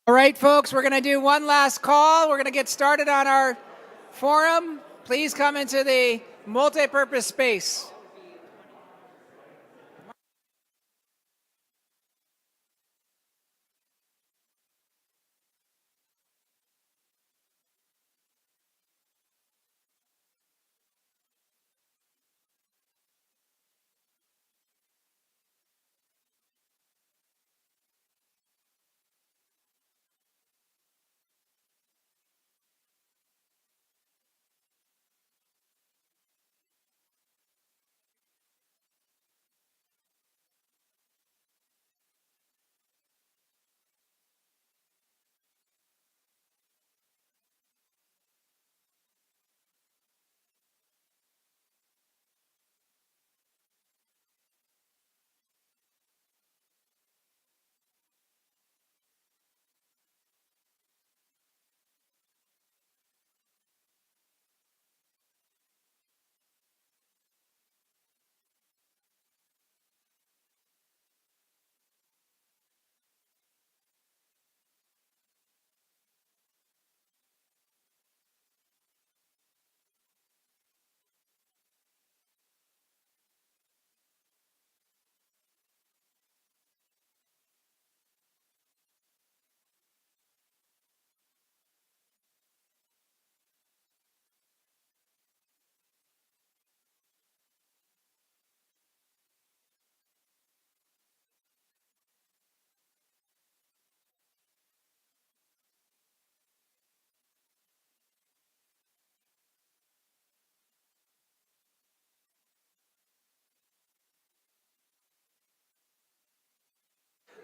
All right, folks, we're going to do one last call. We're going to get started on our forum. Please come into the multi-purpose space.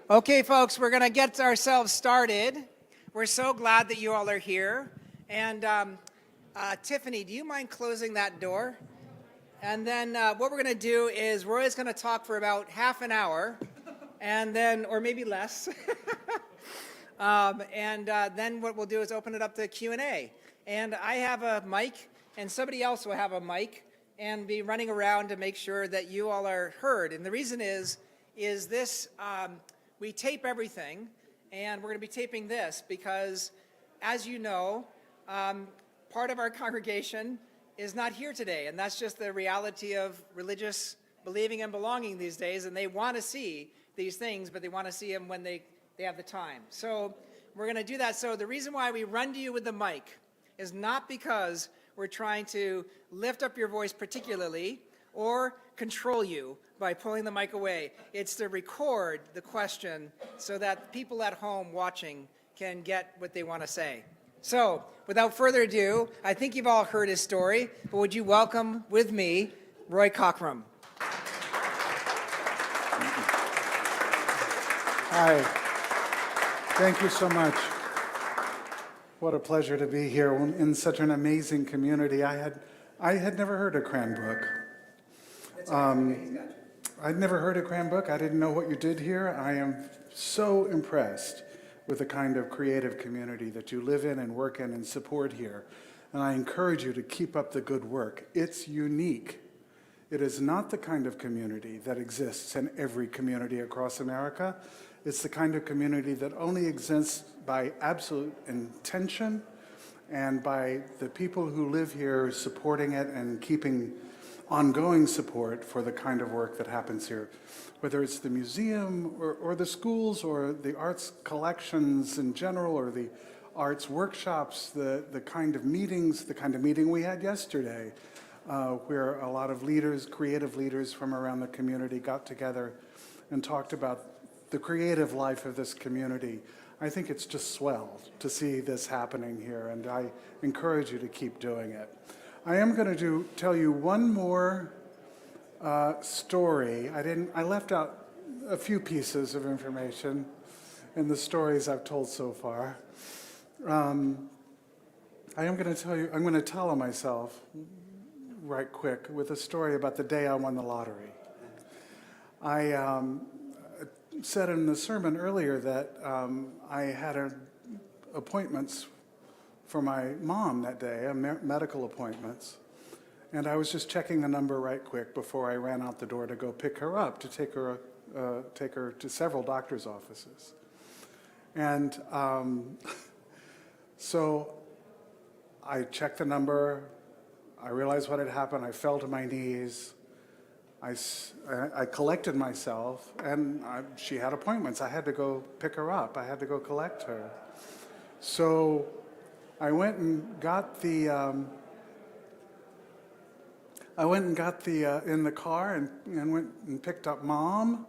Okay, folks, we're going to get ourselves started. We're so glad that you all are here. And Tiffany, do you mind closing that door? And then what we're going to do is Roy's going to talk for about half an hour, and then, or maybe less. Then what we'll do is open it up to Q&A. And I have a mic, and somebody else will have a mic, and be running around to make sure that you all are heard. And the reason is this, we tape everything, and we're going to be taping this because, as you know, part of our congregation is not here today, and that's just the reality of religious believing and belonging these days, and they want to see these things, but they want to see them when they have the time. So we're going to do that. So the reason why we run to you with the mic is not because we're trying to lift up your voice particularly or control you by pulling the mic away. It's to record the question so that people at home watching can get what they want to say. So, without further ado, I think you've all heard his story, but would you welcome with me Roy Cockrum? Hi. Thank you so much. What a pleasure to be here in such an amazing community. I had never heard of Cranbrook. I'd never heard of Cranbrook. I didn't know what you did here. I am so impressed with the kind of creative community that you live in and work in and support here. And I encourage you to keep up the good work. It's unique. It is not the kind of community that exists in every community across America. It's the kind of community that only exists by absolute intention and by the people who live here supporting it and keeping ongoing support for the kind of work that happens here, whether it's the museum or the schools or the arts collections in general or the arts workshops, the kind of meetings, the kind of meeting we had yesterday, where a lot of leaders, creative leaders from around the community got together and talked about the creative life of this community. I think it's just swell to see this happening here, and I encourage you to keep doing it. I am going to tell you one more story. I left out a few pieces of information in the stories I've told so far. I'm going to tell on myself right quick with a story about the day I won the lottery. I said in the sermon earlier that I had appointments for my mom that day, medical appointments, and I was just checking the number right quick before I ran out the door to go pick her up, to take her to several doctor's offices. And so I checked the number. I realized what had happened. I fell to my knees. I collected myself, and she had appointments. I had to go pick her up. I had to go collect her. So I went and got the in the car and went and picked up Mom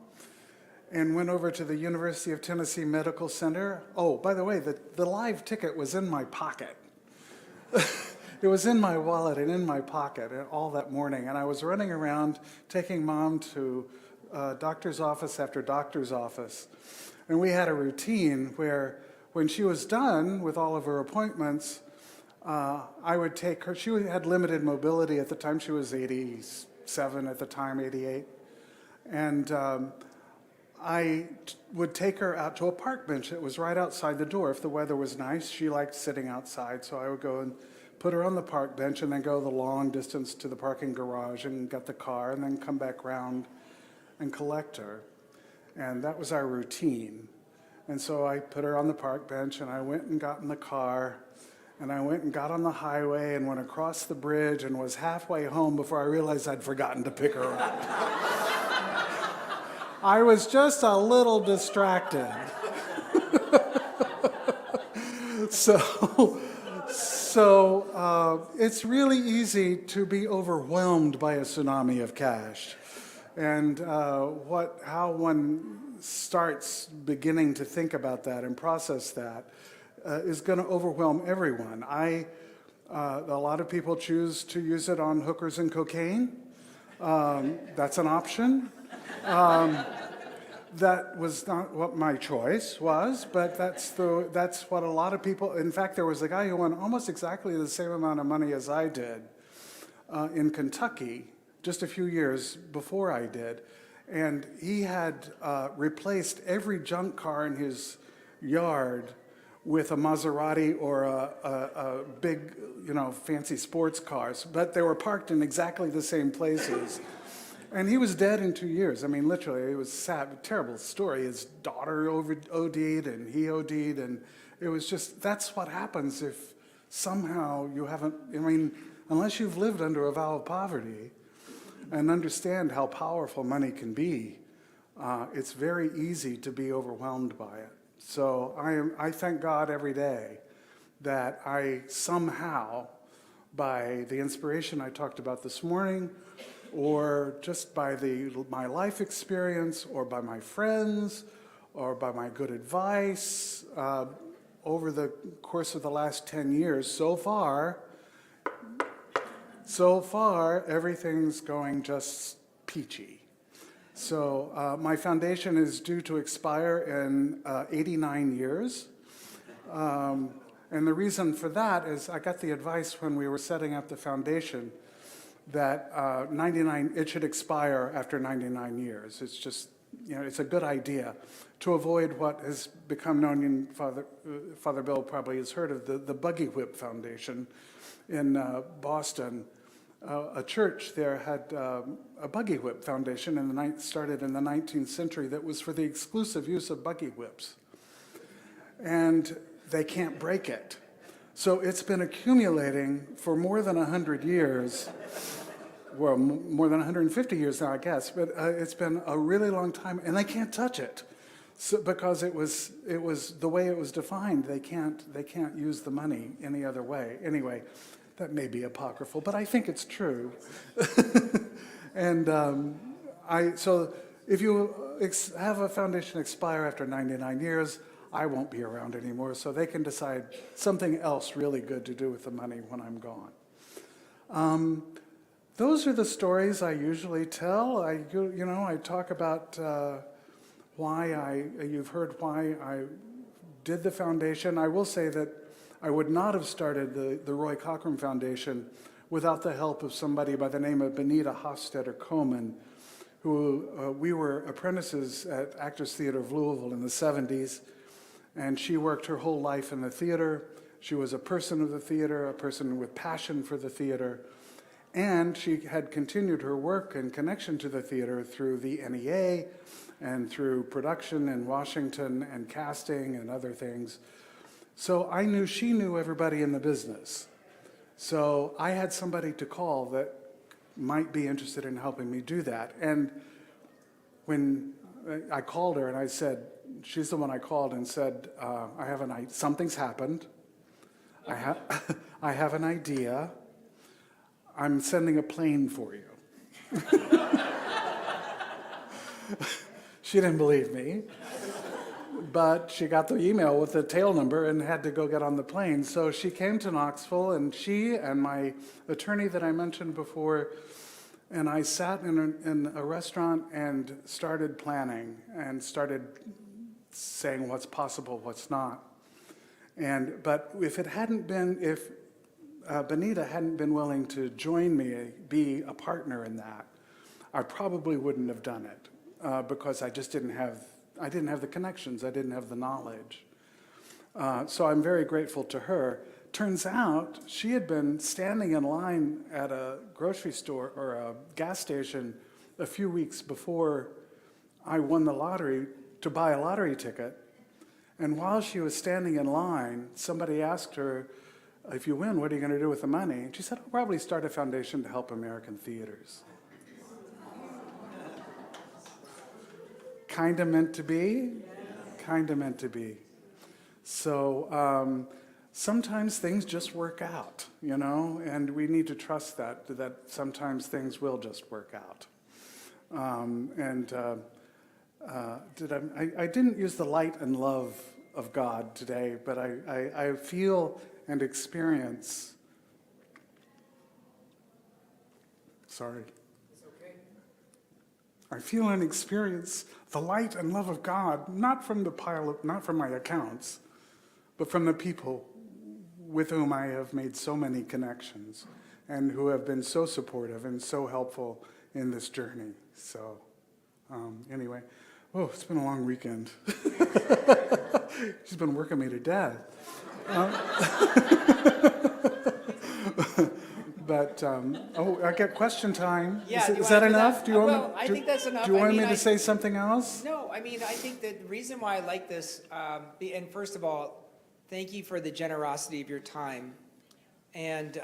and went over to the University of Tennessee Medical Center. Oh, by the way, the live ticket was in my pocket. It was in my wallet and in my pocket all that morning, and I was running around taking Mom to doctor's office after doctor's office. And we had a routine where when she was done with all of her appointments, I would take her. She had limited mobility at the time. She was 87 at the time, 88. And I would take her out to a park bench that was right outside the door. If the weather was nice, she liked sitting outside, so I would go and put her on the park bench and then go the long distance to the parking garage and get the car and then come back round and collect her. And that was our routine. And so I put her on the park bench and I went and got in the car and I went and got on the highway and went across the bridge and was halfway home before I realized I'd forgotten to pick her up. I was just a little distracted. So it's really easy to be overwhelmed by a tsunami of cash. And how one starts beginning to think about that and process that is going to overwhelm everyone. A lot of people choose to use it on hookers and cocaine. That's an option. That was not what my choice was, but that's what a lot of people. In fact, there was a guy who won almost exactly the same amount of money as I did in Kentucky just a few years before I did, and he had replaced every junk car in his yard with a Maserati or a big, fancy sports cars, but they were parked in exactly the same places. And he was dead in 2 years. I mean, literally, it was sad, terrible story. His daughter OD'd and he OD'd, and it was just, that's what happens if somehow you haven't, unless you've lived under a vow of poverty and understand how powerful money can be, it's very easy to be overwhelmed by it. So I thank God every day that I somehow, by the inspiration I talked about this morning, or just by my life experience, or by my friends, or by my good advice, over the course of the last 10 years, so far, everything's going just peachy. So my foundation is due to expire in 89 years. And the reason for that is I got the advice when we were setting up the foundation that it should expire after 99 years. It's just, it's a good idea to avoid what has become known in Father Bill probably has heard of the Buggy Whip Foundation in Boston. A church there had a Buggy Whip Foundation started in the 19th century that was for the exclusive use of buggy whips. And they can't break it. So it's been accumulating for more than 100 years, well, more than 150 years now, I guess, but it's been a really long time, and they can't touch it. So, because it was the way it was defined, they can't use the money any other way. Anyway, that may be apocryphal, but I think it's true. And so if you have a foundation expire after 99 years, I won't be around anymore, so they can decide something else really good to do with the money when I'm gone. Those are the stories I usually tell. I talk about you've heard why I did the foundation. I will say that I would not have started the Roy Cockrum Foundation without the help of somebody by the name of Benita Hofstetter-Coleman, who we were apprentices at Actors Theater of Louisville in the 70s. And she worked her whole life in the theater. She was a person of the theater, a person with passion for the theater. And she had continued her work and connection to the theater through the NEA and through production in Washington and casting and other things. So I knew she knew everybody in the business. So I had somebody to call that might be interested in helping me do that. And when I called her and I said, she's the one I called and said, something's happened. I have an idea. I'm sending a plane for you. She didn't believe me, but she got the email with the tail number and had to go get on the plane. So she came to Knoxville, and she and my attorney that I mentioned before, and I sat in a restaurant and started planning and started saying what's possible, what's not. But if Benita hadn't been willing to join me, be a partner in that, I probably wouldn't have done it because I just didn't have the connections, I didn't have the knowledge. So I'm very grateful to her. Turns out she had been standing in line at a grocery store or a gas station a few weeks before I won the lottery to buy a lottery ticket. And while she was standing in line, somebody asked her, if you win, what are you going to do with the money? And she said, I'll probably start a foundation to help American theaters. Kind of meant to be, kind of meant to be. So sometimes things just work out, and we need to trust that sometimes things will just work out. I didn't use the light and love of God today, but I feel and experience. Sorry. It's okay. I feel and experience the light and love of God, not from my accounts, but from the people with whom I have made so many connections and who have been so supportive and so helpful in this journey. So, anyway, it's been a long weekend. She's been working me to death. But, I get question time. Yeah, Is that enough? I think that's enough. Do you want me to say something else? No, I think that the reason why I like this, and first of all, thank you for the generosity of your time. And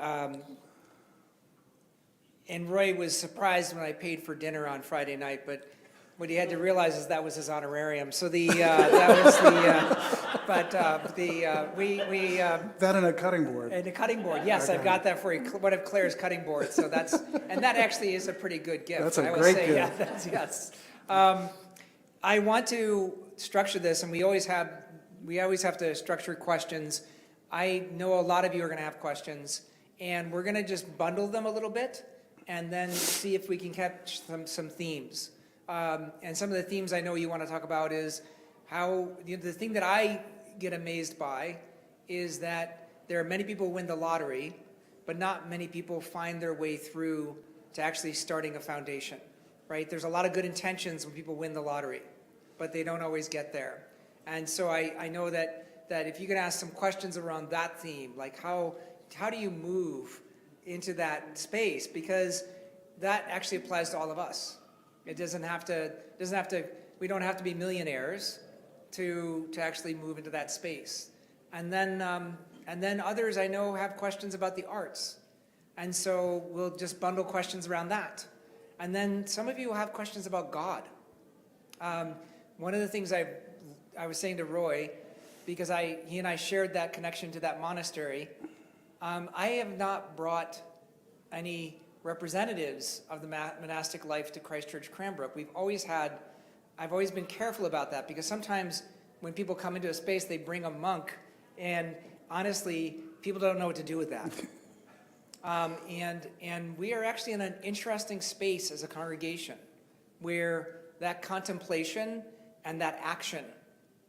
Roy was surprised when I paid for dinner on Friday night, but what he had to realize is that was his honorarium. So that and a cutting board. And a cutting board, yes, okay. I've got that for you. One of Claire's cutting boards. So that actually is a pretty good gift. That's a great gift. Yeah, yes. I want to structure this, and we always have to structure questions. I know a lot of you are going to have questions, and we're going to just bundle them a little bit, and then see if we can catch some themes. And some of the themes I know you want to talk about is how the thing that I get amazed by is that there are many people who win the lottery, but not many people find their way through to actually starting a foundation, right? There's a lot of good intentions when people win the lottery, but they don't always get there. And so I know that if you could ask some questions around that theme, like how do you move into that space? Because that actually applies to all of us. It doesn't have to, we don't have to be millionaires to actually move into that space. And then others I know have questions about the arts. And so we'll just bundle questions around that. And then some of you will have questions about God. One of the things I was saying to Roy, because he and I shared that connection to that monastery, I have not brought any representatives of the monastic life to Christ Church Cranbrook. I've always been careful about that, because sometimes when people come into a space, they bring a monk, and honestly, people don't know what to do with that. And we are actually in an interesting space as a congregation, where that contemplation and that action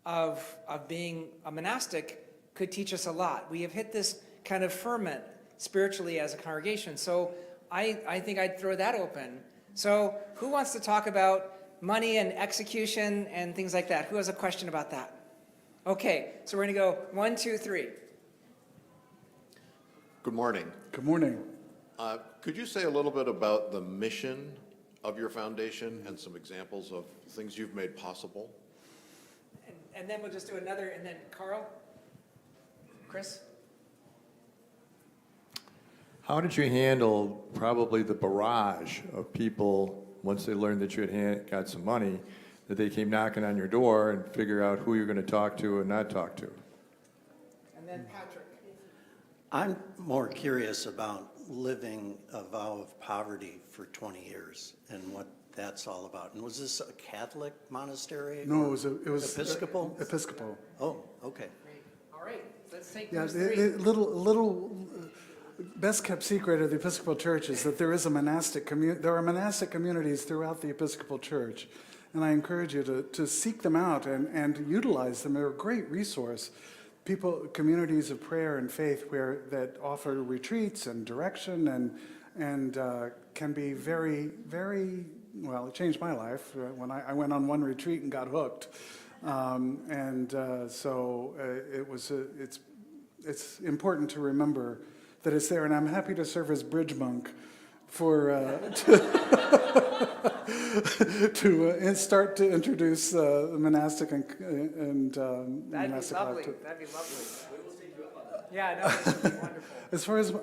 of being a monastic could teach us a lot. We have hit this kind of ferment spiritually as a congregation. So I think I'd throw that open. So who wants to talk about money and execution and things like that? Who has a question about that? Okay, so we're going to go 1, 2, 3. Good morning. Good morning. Could you say a little bit about the mission of your foundation and some examples of things you've made possible. And then we'll just do another, and then Carl? Chris? How did you handle probably the barrage of people, once they learned that you had got some money, that they came knocking on your door and figure out who you're going to talk to and not talk to? And then Patrick? I'm more curious about living a vow of poverty for 20 years and what that's all about. And was this a Catholic monastery? No, it was Episcopal? Episcopal. Oh, okay. Great. All right, let's take Yeah, those three. little best kept secret of the Episcopal Church is that there is a monastic there are monastic communities throughout the Episcopal Church, and I encourage you to seek them out and utilize them. They're a great resource. Communities of prayer and faith that offer retreats and direction and can be very, very, well, it changed my life when I went on one retreat and got hooked. It's important to remember that it's there, and I'm happy to serve as bridge monk for to start to introduce monastic and That'd be monastic lovely, life. that'd be lovely. Yeah, no, this would be wonderful. As far as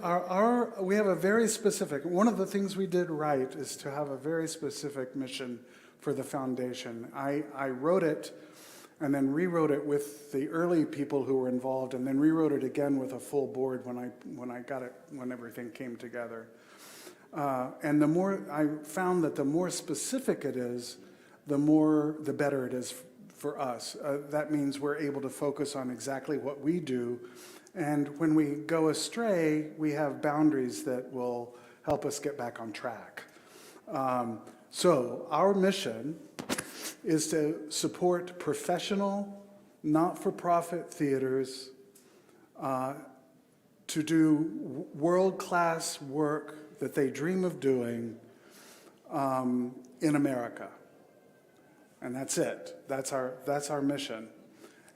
we have a very specific, one of the things we did right is to have a very specific mission for the foundation. I wrote it and then rewrote it with the early people who were involved, and then rewrote it again with a full board when everything came together. And I found that the more specific it is, the better it is for us. That means we're able to focus on exactly what we do. And when we go astray, we have boundaries that will help us get back on track. So our mission is to support professional, not-for-profit theaters to do world-class work that they dream of doing in America. And that's it. That's our mission.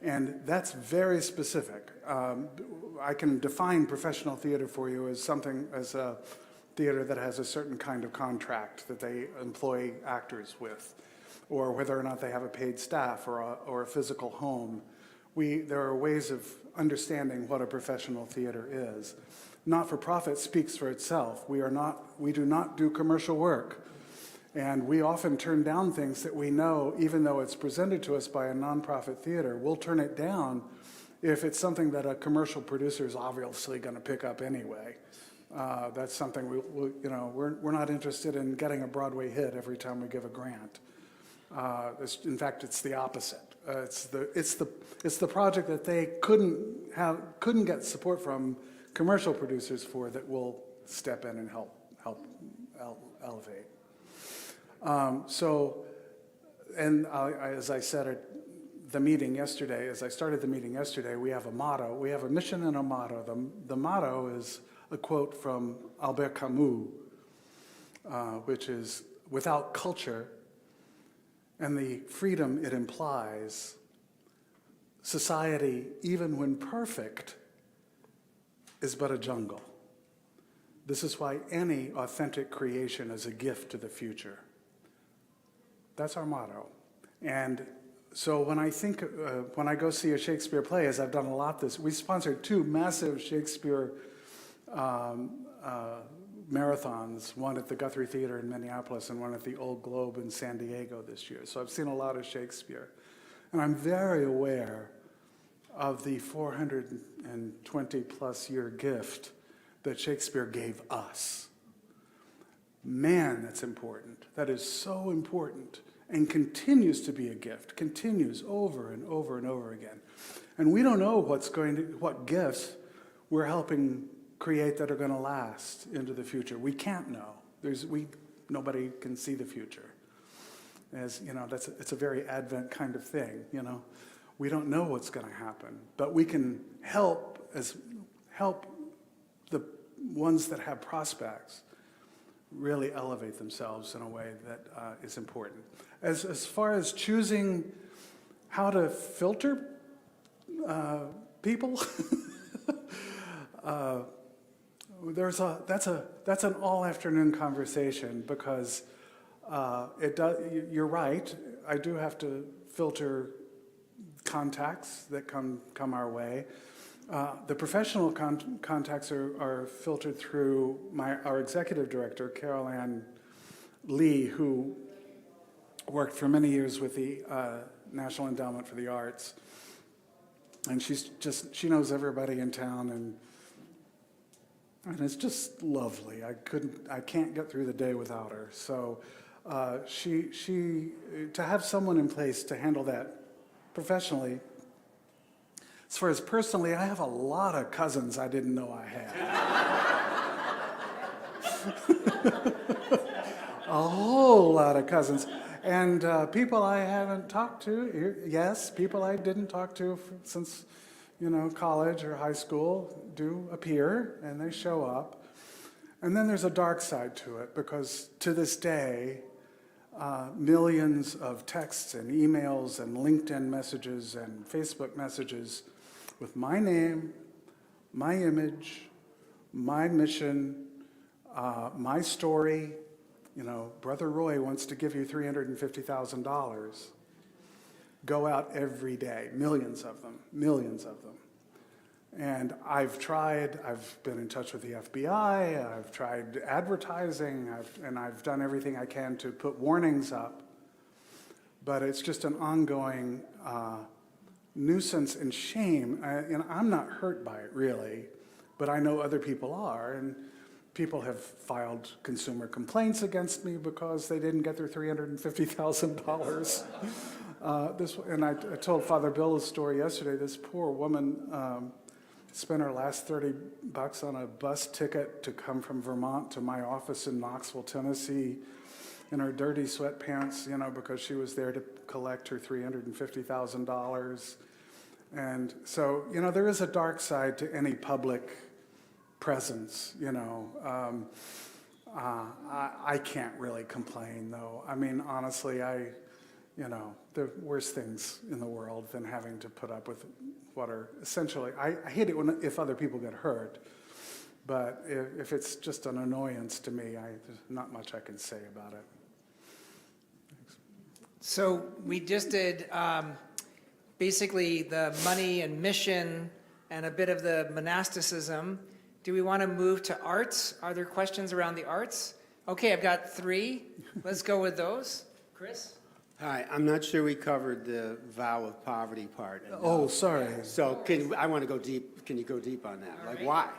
And that's very specific. I can define professional theater for you as a theater that has a certain kind of contract that they employ actors with, or whether or not they have a paid staff or a physical home. There are ways of understanding what a professional theater is. Not-for-profit speaks for itself. We do not do commercial work. And we often turn down things that we know, even though it's presented to us by a nonprofit theater, we'll turn it down if it's something that a commercial producer is obviously going to pick up anyway. That's something we're not interested in getting a Broadway hit every time we give a grant. In fact, it's the opposite. It's the project that they couldn't get support from commercial producers for that will step in and help elevate. As I said at the meeting yesterday, as I started the meeting yesterday, we have a motto. We have a mission and a motto. The motto is a quote from Albert Camus, which is, "Without culture and the freedom it implies, society, even when perfect, is but a jungle. This is why any authentic creation is a gift to the future." That's our motto. And so when I go see a Shakespeare play, as I've done a lot we sponsored 2 massive Shakespeare marathons, one at the Guthrie Theater in Minneapolis and one at the Old Globe in San Diego this year. So I've seen a lot of Shakespeare. And I'm very aware of the 420 plus year gift that Shakespeare gave us. Man, that's important. That is so important and continues to be a gift, continues over and over and over again. And we don't know what gifts we're helping create that are going to last into the future. We can't know. Nobody can see the future. As you know, it's a very Advent kind of thing. We don't know what's going to happen, but we can help the ones that have prospects really elevate themselves in a way that is important. As far as choosing how to filter people, that's an all-afternoon conversation, because You're right. I do have to filter contacts that come our way. The professional contacts are filtered through our executive director, Carol Ann Lee, who worked for many years with the National Endowment for the Arts. And she knows everybody in town, and it's just lovely. I can't get through the day without her. So to have someone in place to handle that professionally. As far as personally, I have a lot of cousins I didn't know I had. A whole lot of cousins. And people I haven't talked to, yes, people I didn't talk to since, college or high school do appear, and they show up. And then there's a dark side to it, because to this day, millions of texts and emails and LinkedIn messages and Facebook messages with my name, my image, my mission, my story. Brother Roy wants to give you $350,000. Go out every day, millions of them. And I've been in touch with the FBI, I've tried advertising, and I've done everything I can to put warnings up. But it's just an ongoing nuisance and shame. I'm not hurt by it, really, but I know other people are. And people have filed consumer complaints against me because they didn't get their $350,000. And I told Father Bill a story yesterday. This poor woman spent her last $30 on a bus ticket to come from Vermont to my office in Knoxville, Tennessee, in her dirty sweatpants, because she was there to collect her $350,000. And so, there is a dark side to any public presence, I can't really complain, though. I mean, honestly, the worst things in the world than having to put up with what are essentially, I hate it if other people get hurt, but if it's just an annoyance to me, there's not much I can say about it. Thanks. So we just did basically the money and mission and a bit of the monasticism. Do we want to move to arts? Are there questions around the arts? Okay, I've got 3. Let's go with those. Chris? Hi, I'm not sure we covered the vow of poverty part. Oh, sorry. So I want to go deep. Can you go deep on that? All Like, right. why?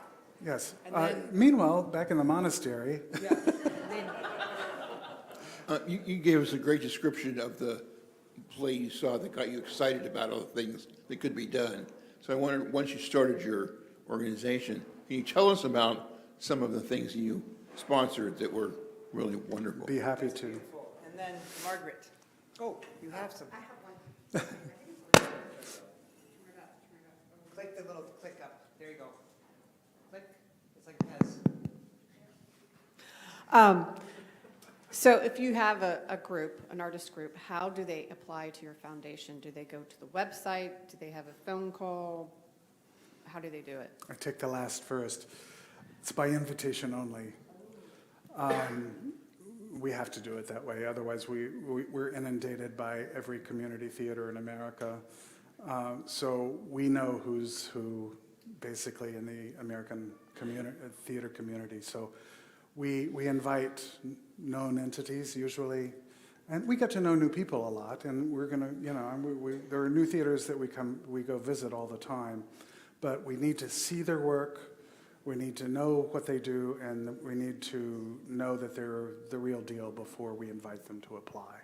Yes. And then- Meanwhile, back in the monastery, Yeah. You gave us a great description of the play you saw that got you excited about all the things that could be done. So I wondered, once you started your organization, can you tell us about some of the things you sponsored that were really wonderful? be happy to. And then Margaret. Oh, you have some. I have one. Click the little click up. There you go. Click. It's like Pez. So if you have a group, an artist group, how do they apply to your foundation? Do they go to the website? Do they have a phone call? How do they do it? I take the last first. It's by invitation only. We have to do it that way. Otherwise, we're inundated by every community theater in America. So we know who's who, basically, in the American theater community. So we invite known entities, usually, and we get to know new people a lot. And we're gonna, there are new theaters that we go visit all the time. But we need to see their work, we need to know what they do, and we need to know that they're the real deal before we invite them to apply.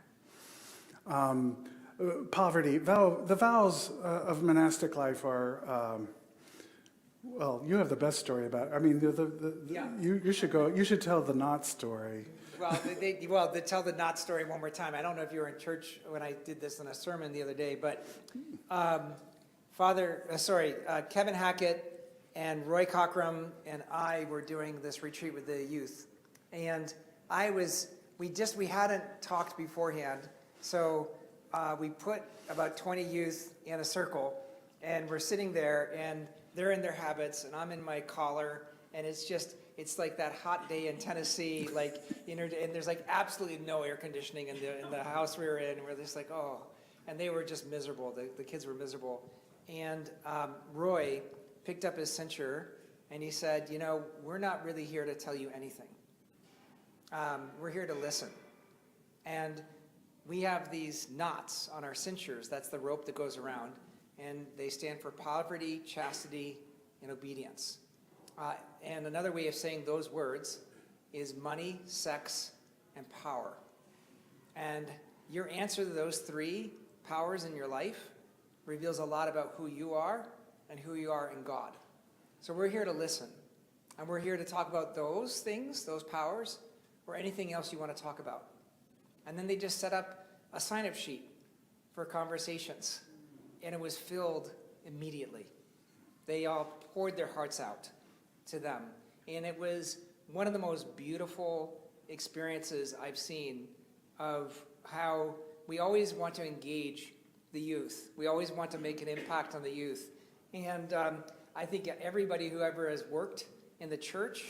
Poverty, the vows of monastic life are, well, you have the best story about it. I mean, Yeah. you should tell the not story. Well, they tell the not story one more time. I don't know if you were in church when I did this in a sermon the other day, but Kevin Hackett and Roy Cockrum and I were doing this retreat with the youth. And we hadn't talked beforehand. So we put about 20 youth in a circle, and we're sitting there, and they're in their habits, and I'm in my collar, and it's it's like that hot day in Tennessee, like, you know, and there's like absolutely no air conditioning in the house we were in, and we're just like, oh, and they were just miserable. The kids were miserable. And Roy picked up his cincher, and he said, you know, we're not really here to tell you anything. We're here to listen. And we have these knots on our cinchers. That's the rope that goes around. And they stand for poverty, chastity, and obedience. And another way of saying those words is money, sex, and power. And your answer to those three powers in your life reveals a lot about who you are and who you are in God. So we're here to listen. And we're here to talk about those things, those powers, or anything else you want to talk about. And then they just set up a sign-up sheet for conversations. And it was filled immediately. They all poured their hearts out to them. And it was one of the most beautiful experiences I've seen of how we always want to engage the youth. We always want to make an impact on the youth. And I think everybody who ever has worked in the church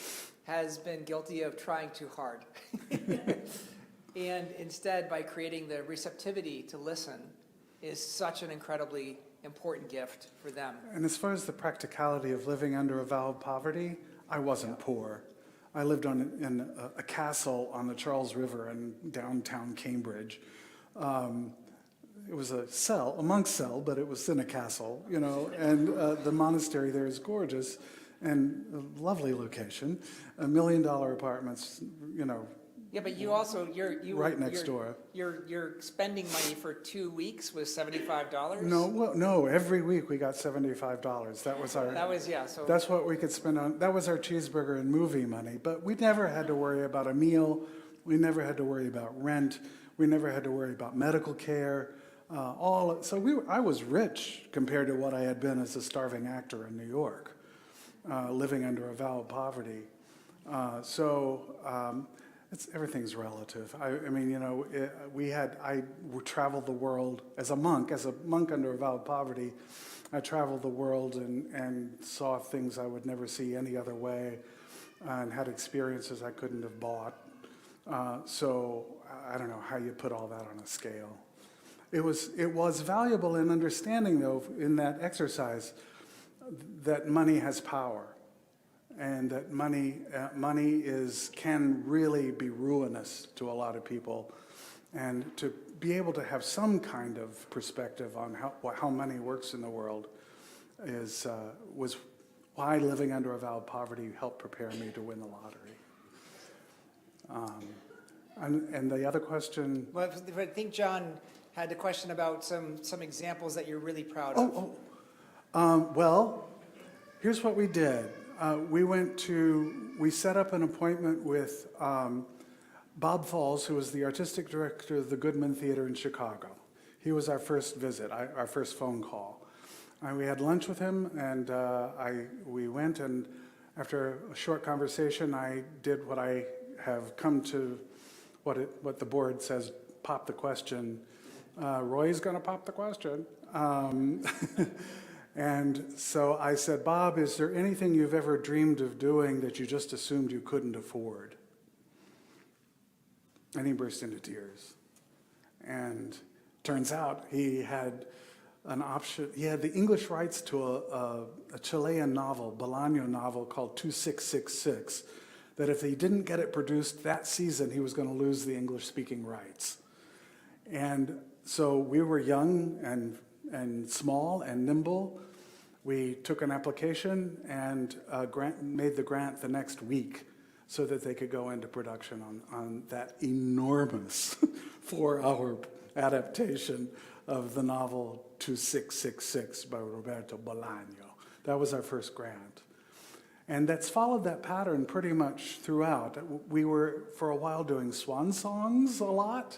has been guilty of trying too hard. And instead, by creating the receptivity to listen, is such an incredibly important gift for them. And as far as the practicality of living under a vow of poverty, I wasn't poor. I lived in a castle on the Charles River in downtown Cambridge. It was a monk's cell, but it was in a castle, you know, and the monastery there is gorgeous and a lovely location. $1 million apartments, you know. Yeah, but you also, Right next door. You're spending money for 2 weeks with $75? No, every week we got $75. That was our. That was, yeah, so. That's what we could spend on. That was our cheeseburger and movie money. But we never had to worry about a meal. We never had to worry about rent. We never had to worry about medical care. I was rich compared to what I had been as a starving actor in New York, living under a vow of poverty. Everything's relative. I mean, you know, I traveled the world as a monk under a vow of poverty. I traveled the world and saw things I would never see any other way, and had experiences I couldn't have bought. So I don't know how you put all that on a scale. It was valuable in understanding, though, in that exercise, that money has power. And that money can really be ruinous to a lot of people, and to be able to have some kind of perspective on how money works in the world was why living under a vow of poverty helped prepare me to win the lottery. And the other question. Well, I think John had a question about some examples that you're really proud of. Well, here's what we did. We set up an appointment with Bob Falls, who was the artistic director of the Goodman Theater in Chicago. He was our first visit, our first phone call. We had lunch with him, and we went, and after a short conversation, I did what I have come to, what the board says, pop the question. Roy's going to pop the question. And so I said, Bob, is there anything you've ever dreamed of doing that you just assumed you couldn't afford? And he burst into tears. And turns out he had an option. He had the English rights to a Chilean novel, Bolaño novel called 2666, that if he didn't get it produced that season, he was going to lose the English-speaking rights. And so we were young and small and nimble. We took an application and made the grant the next week so that they could go into production on that enormous 4-hour adaptation of the novel 2666 by Roberto Bolaño. That was our first grant. And that's followed that pattern pretty much throughout. We were, for a while, doing swan songs a lot.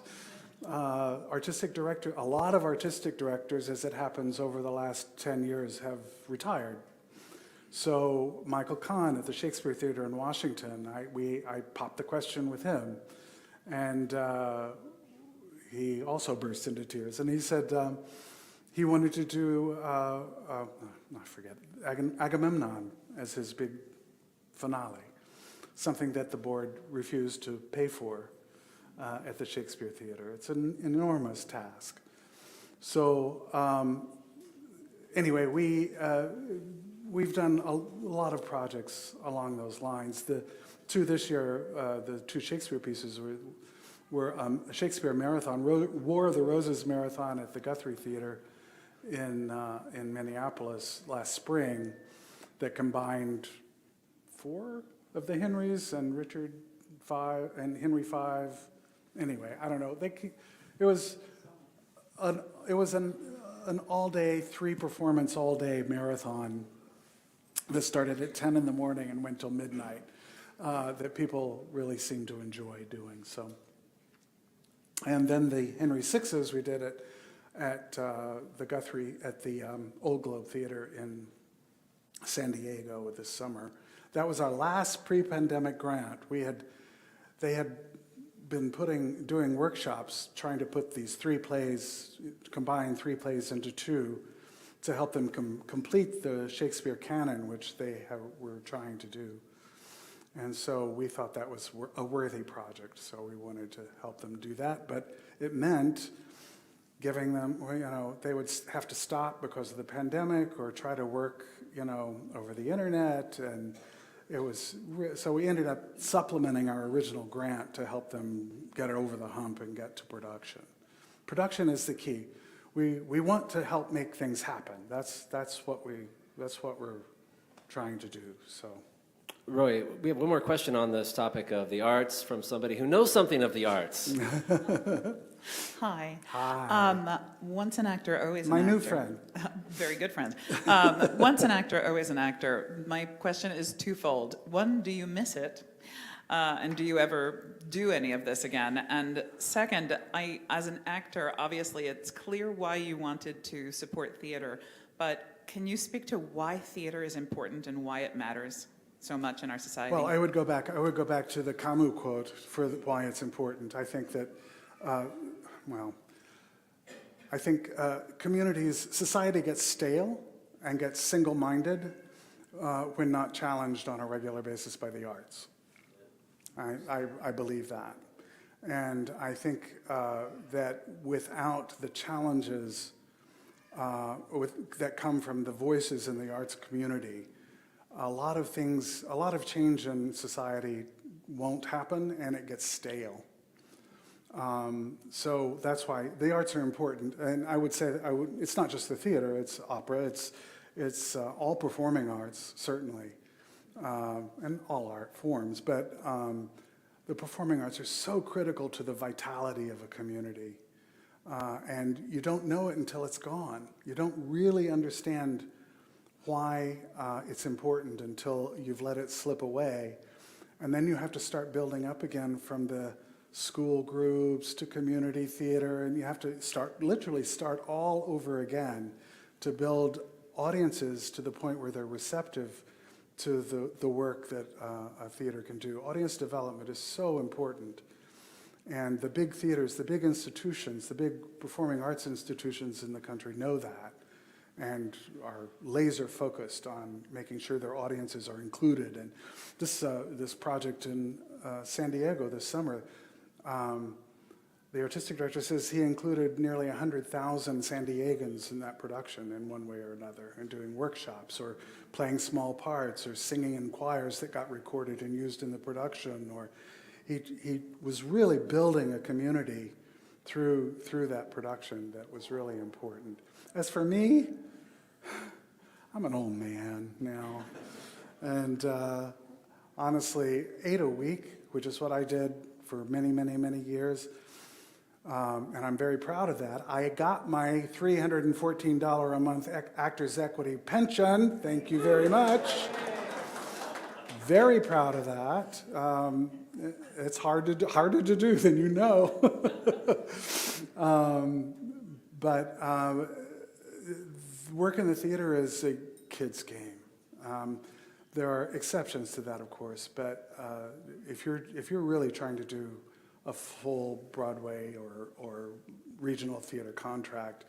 A lot of artistic directors, as it happens over the last 10 years, have retired. So Michael Kahn at the Shakespeare Theater in Washington, I popped the question with him, and he also burst into tears. And he said he wanted to do, Agamemnon as his big finale. something that the board refused to pay for at the Shakespeare Theater. It's an enormous task. So anyway, we've done a lot of projects along those lines. The two this year, the two Shakespeare pieces were a Shakespeare marathon, War of the Roses marathon at the Guthrie Theater in Minneapolis last spring, that combined 4 of the Henrys and Richard V and Henry V. Anyway, I don't know. It was an all-day, 3-performance all-day marathon that started at 10 in the morning and went till midnight, that people really seemed to enjoy doing. So, and then the Henry VIs we did it at the Guthrie, at the Old Globe Theater in San Diego this summer. That was our last pre-pandemic grant. They had been doing workshops trying to put these 3 plays, combine 3 plays into 2, to help them complete the Shakespeare canon, which they were trying to do. And so we thought that was a worthy project, so we wanted to help them do that. But it meant giving them, they would have to stop because of the pandemic or try to work, over the internet, and so we ended up supplementing our original grant to help them get it over the hump and get to production. Production is the key. We want to help make things happen. That's what we're trying to do. So, Roy, we have one more question on this topic of the arts from somebody who knows something of the arts. Hi. Hi. Once an actor, always an My actor. new friend. Very good friend. Once an actor, always an actor. My question is twofold. One, do you miss it? And do you ever do any of this again? And second, as an actor, obviously it's clear why you wanted to support theater, but can you speak to why theater is important and why it matters so much in our society? Well, I would go back to the Camus quote for why it's important. I think that, society gets stale and gets single-minded when not challenged on a regular basis by the arts. I believe that. And I think that without the challenges that come from the voices in the arts community, a lot of change in society won't happen, and it gets stale. So that's why the arts are important. And I would say it's not just the theater, it's opera, it's all performing arts, certainly, and all art forms. But the performing arts are so critical to the vitality of a community. And you don't know it until it's gone. You don't really understand why it's important until you've let it slip away. And then you have to start building up again from the school groups to community theater, and you have to literally start all over again to build audiences to the point where they're receptive to the work that a theater can do. Audience development is so important. And the big theaters, the big institutions, the big performing arts institutions in the country know that and are laser focused on making sure their audiences are included. And this project in San Diego this summer, the artistic director says he included nearly 100,000 San Diegans in that production in one way or another, and doing workshops or playing small parts or singing in choirs that got recorded and used in the production. Or he was really building a community through that production that was really important. As for me, I'm an old man now. And honestly, 8 a week, which is what I did for many, many, many years, and I'm very proud of that. I got my $314 a month Actors Equity pension. Thank you very much. Very proud of that. It's harder to do than you know. But work in the theater is a kid's game. There are exceptions to that, of course, but if you're really trying to do a full Broadway or regional theater contract,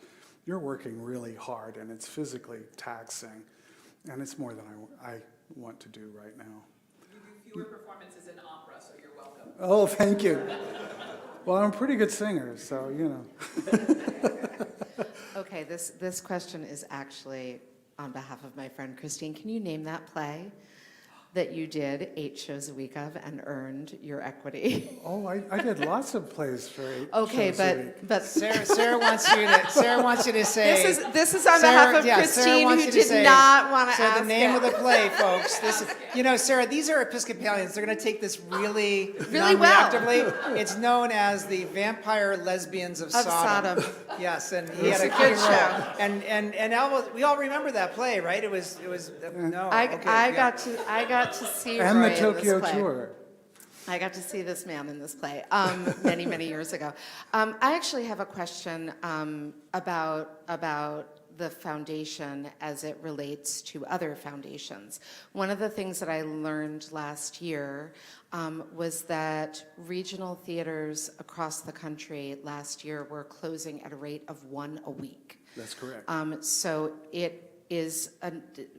you're working really hard, and it's physically taxing, and it's more than I want to do right now. Your performance is in opera, so you're welcome. Oh, thank you. Well, I'm a pretty good singer, so, you know. Okay, this question is actually on behalf of my friend Christine. Can you name that play that you did 8 shows a week of and earned your equity? Oh, I did lots of plays for 8 Okay, shows a week. but Sarah wants you to say. this is on behalf of Sarah Christine, wants who you to did say- not want to So ask the name it. of the play, folks. This is, you know, Sarah, these are Episcopalians. They're going to take this really, Really well. non-reactively. It's known as the Vampire Lesbians of Sodom. Yes, and he had a a key good role. show. And we all remember that play, right? It was no. I okay, yeah. got to see And Roy the in Tokyo this play. tour. I got to see this man in this play many, many years ago. I actually have a question about the foundation as it relates to other foundations. One of the things that I learned last year was that regional theaters across the country last year were closing at a rate of 1 a week. That's correct. So it is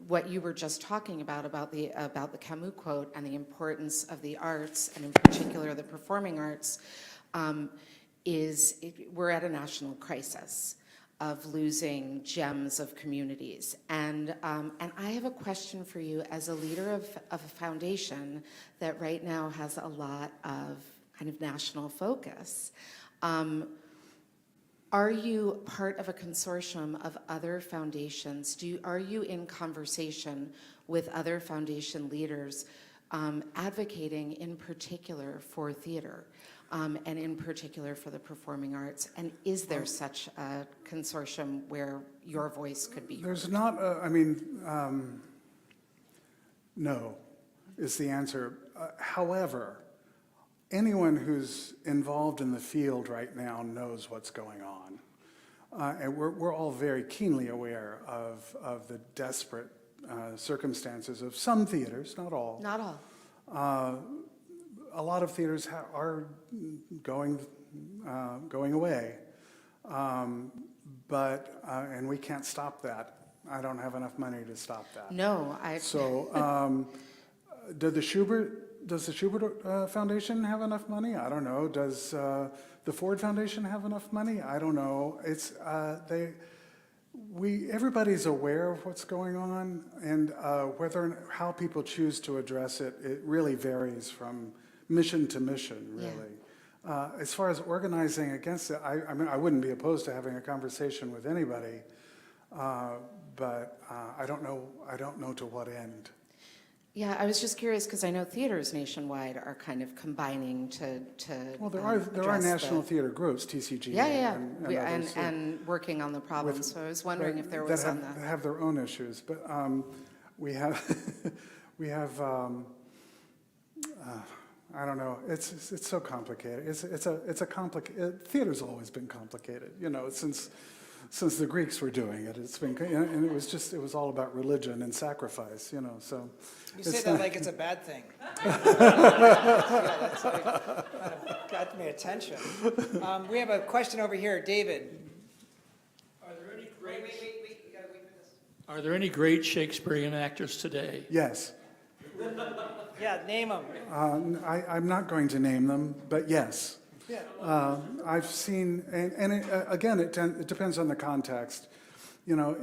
what you were just talking about the Camus quote and the importance of the arts, and in particular the performing arts, we're at a national crisis of losing gems of communities. And I have a question for you as a leader of a foundation that right now has a lot of kind of national focus. Are you part of a consortium of other foundations? Are you in conversation with other foundation leaders advocating in particular for theater and in particular for the performing arts? And is there such a consortium where your voice could be heard? There's not, no, is the answer. However, anyone who's involved in the field right now knows what's going on. And we're all very keenly aware of the desperate circumstances of some theaters, not all. Not all. A lot of theaters are going away, and we can't stop that. I don't have enough money to stop that. No, So, does the Schubert Foundation have enough money? I don't know. Does the Ford Foundation have enough money? I don't know. It's everybody's aware of what's going on, and how people choose to address it, it really varies from mission to mission, really. Yeah. As far as organizing against it, I mean, I wouldn't be opposed to having a conversation with anybody, but I don't know to what end. Yeah, I was just curious because I know theaters nationwide are kind of combining to Well, there are address national theater groups, TCG, and others, and working on the problem. So I was wondering if there was that on have, that. have their own issues, but we have I don't know. It's so complicated. It's a complicated. Theater's always been complicated. You know, since the Greeks were doing it, it's been, and it was all about religion and sacrifice. You know, so. You say that like it's a bad thing. Yeah, that's like, kind of got me attention. We have a question over here, David. Are there any great, Wait, you gotta wait for this. are there any great Shakespearean actors today? Yes. Yeah, name them. I'm not going to name them, but yes. Yeah. I've seen, again, it depends on the context. You know,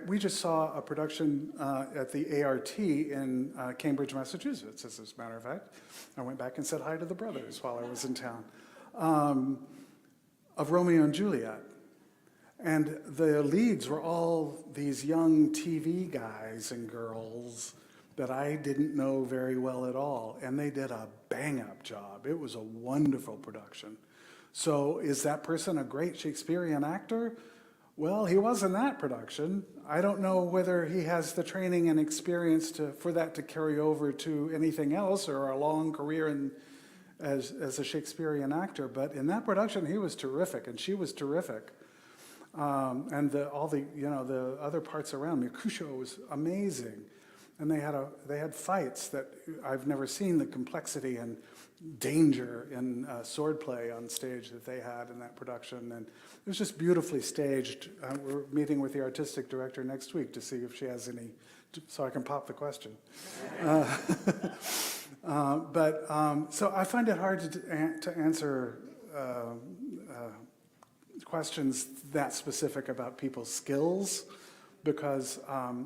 we just saw a production at the ART in Cambridge, Massachusetts, as a matter of fact. I went back and said hi to the brothers while I was in town, of Romeo and Juliet. And the leads were all these young TV guys and girls that I didn't know very well at all, and they did a bang-up job. It was a wonderful production. So is that person a great Shakespearean actor? Well, he was in that production. I don't know whether he has the training and experience for that to carry over to anything else or a long career as a Shakespearean actor, but in that production he was terrific, and she was terrific. And all the other parts around, Mercutio was amazing. And they had fights that I've never seen, the complexity and danger in swordplay on stage that they had in that production. And it was just beautifully staged. We're meeting with the artistic director next week to see if she has any, so I can pop the question. So I find it hard to answer questions that specific about people's skills because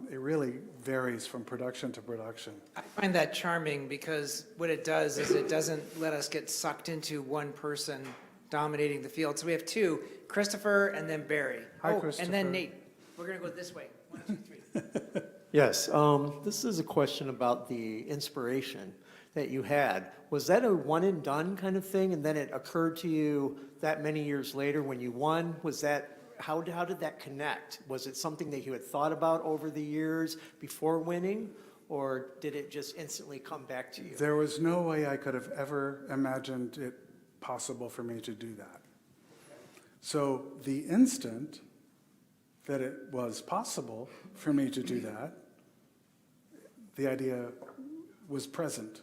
it really varies from production to production. I find that charming because what it does is it doesn't let us get sucked into one person dominating the field. So we have two, Christopher and then Barry. Hi, And Christopher. then Nate. We're going to go this way. 1, 2, 3. Yes, this is a question about the inspiration that you had. Was that a one and done kind of thing, and then it occurred to you that many years later when you won? Was that, how did that connect? Was it something that you had thought about over the years before winning, or did it just instantly come back to you? There was no way I could have ever imagined it possible for me to do that. So the instant that it was possible for me to do that, the idea was present.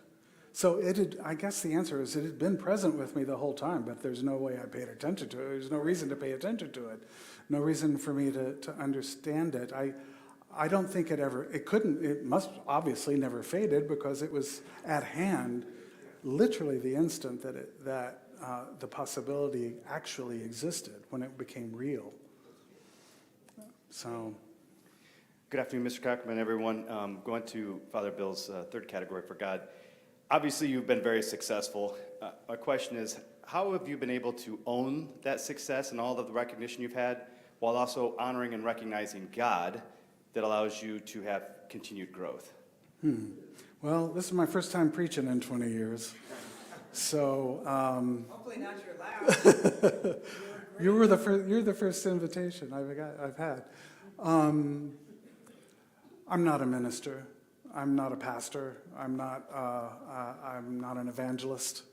So I guess the answer is it had been present with me the whole time, but there's no way I paid attention to it. There's no reason to pay attention to it. No reason for me to understand it. I don't think it must obviously never faded because it was at hand literally the instant that the possibility actually existed when it became real. So. Good afternoon, Mr. Cockrum and everyone. Going to Father Bill's third category for God. Obviously, you've been very successful. My question is, how have you been able to own that success and all of the recognition you've had while also honoring and recognizing God that allows you to have continued growth? Well, this is my first time preaching in 20 years. So. Hopefully not your last. You're the first invitation I've had. I'm not a minister. I'm not a pastor. I'm not an evangelist.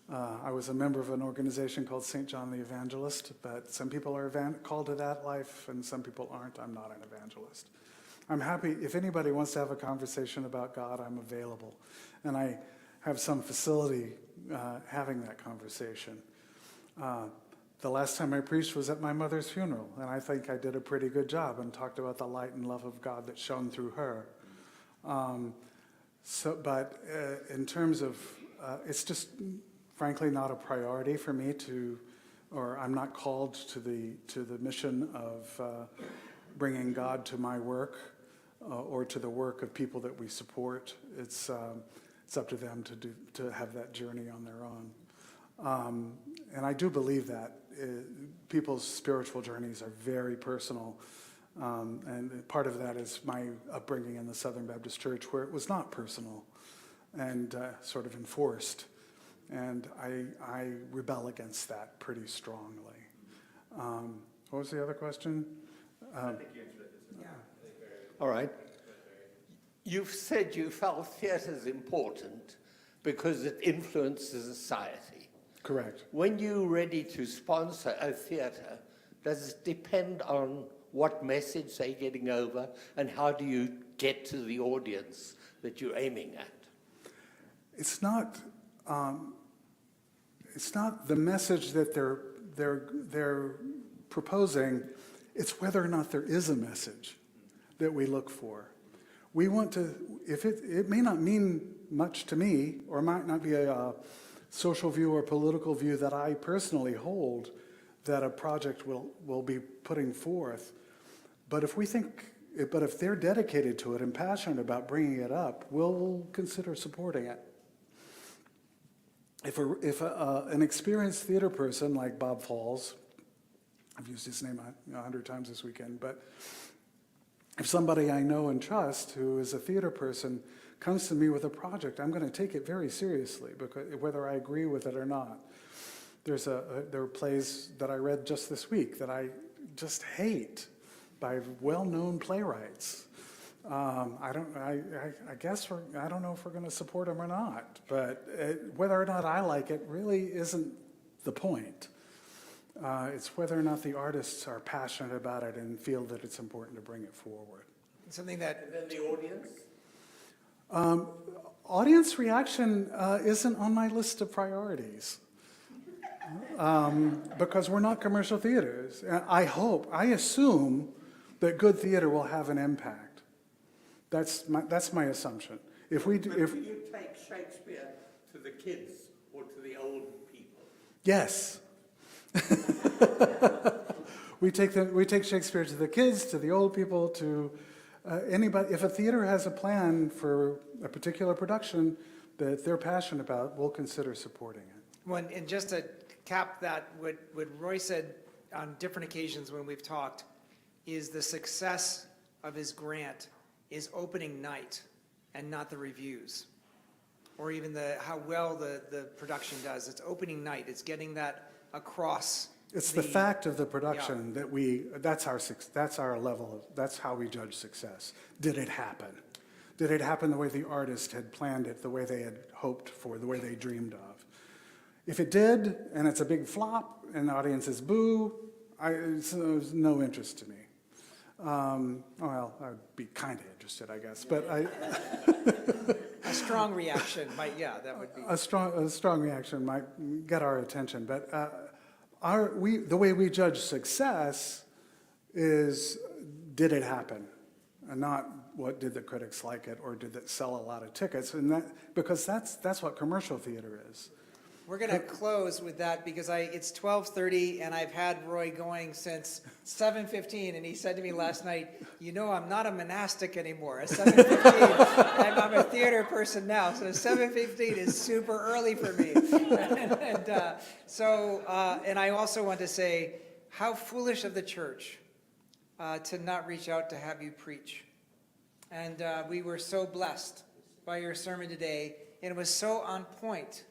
I was a member of an organization called St. John the Evangelist, but some people are called to that life and some people aren't. I'm not an evangelist. I'm happy, if anybody wants to have a conversation about God, I'm available. And I have some facility having that conversation. The last time I preached was at my mother's funeral, and I think I did a pretty good job and talked about the light and love of God that shone through her. But in terms of, it's just frankly not a priority for me or I'm not called to the mission of bringing God to my work or to the work of people that we support. It's up to them to have that journey on their own. And I do believe that people's spiritual journeys are very personal. And part of that is my upbringing in the Southern Baptist Church, where it was not personal and sort of enforced. And I rebel against that pretty strongly. What was the other question? I think you answered it. All right. You've said you felt theatre is important because it influences society. Correct. When you're ready to sponsor a theatre, does it depend on what message they're getting over, and how do you get to the audience that you're aiming at? It's not the message that they're proposing. It's whether or not there is a message that we look for. We want to. If it may not mean much to me, or might not be a social view or political view that I personally hold that a project will be putting forth. But if they're dedicated to it and passionate about bringing it up, we'll consider supporting it. If an experienced theater person like Bob Falls, I've used his name 100 times this weekend, but if somebody I know and trust who is a theater person comes to me with a project, I'm going to take it very seriously, because whether I agree with it or not. There are plays that I read just this week that I just hate by well-known playwrights. I don't know if we're going to support them or not, but whether or not I like it really isn't the point. It's whether or not the artists are passionate about it and feel that it's important to bring it forward. Something that. And then the audience? Audience reaction isn't on my list of priorities. Because we're not commercial theaters. I assume that good theater will have an impact. That's my assumption. If we, if, Do you take Shakespeare to the kids or to the old people? yes. We take Shakespeare to the kids, to the old people, to anybody. If a theater has a plan for a particular production that they're passionate about, we'll consider supporting it. And just to cap that, what Roy said on different occasions when we've talked is the success of his grant is opening night and not the reviews or even how well the production does. It's opening night. It's getting that across. It's the fact of the production that that's our level of, that's how we judge success. Did it happen? Did it happen the way the artist had planned it, the way they had hoped for, the way they dreamed of? If it did, and it's a big flop, and the audience is boo, it's no interest to me. Well, I'd be kind of interested, I guess, but A strong reaction might, that would be. a strong reaction might get our attention. But the way we judge success is, did it happen? And not what did the critics like it, or did it sell a lot of tickets? And because that's what commercial theater is. We're going to close with that because it's 12:30 and I've had Roy going since 7:15, and he said to me last night, I'm not a monastic anymore. At 7:15, I'm a theater person now, so 7:15 is super early for me. And I also want to say, how foolish of the church to not reach out to have you preach. And we were so blessed by your sermon today, and it was so on point.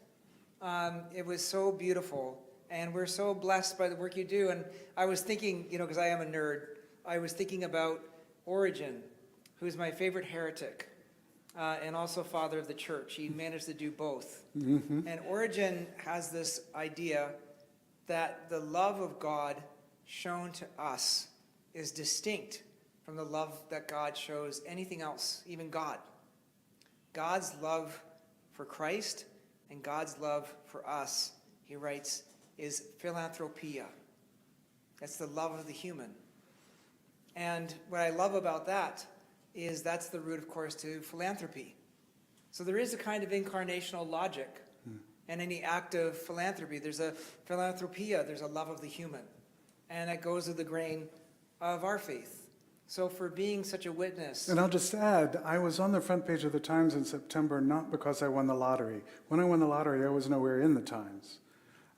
It was so beautiful, and we're so blessed by the work you do. And I was thinking, because I am a nerd, I was thinking about Origen, who's my favorite heretic, and also father of the church. He managed to do both. Mm-hmm. And Origen has this idea that the love of God shown to us is distinct from the love that God shows anything else, even God. God's love for Christ and God's love for us, he writes, is philanthropia. That's the love of the human. And what I love about that is that's the root, of course, to philanthropy. So there is a kind of incarnational logic in any act of philanthropy. There's a philanthropia, there's a love of the human. And it goes with the grain of our faith. So for being such a witness. And I'll just add, I was on the front page of the Times in September not because I won the lottery. When I won the lottery, I was nowhere in the Times.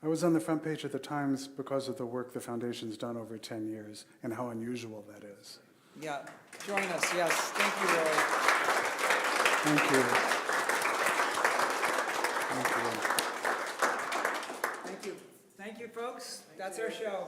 I was on the front page of the Times because of the work the Foundation's done over 10 years and how unusual that is. Yeah, join us, yes. Thank you, Roy. Thank you. Thank you. Thank you. Thank you, folks. That's our show.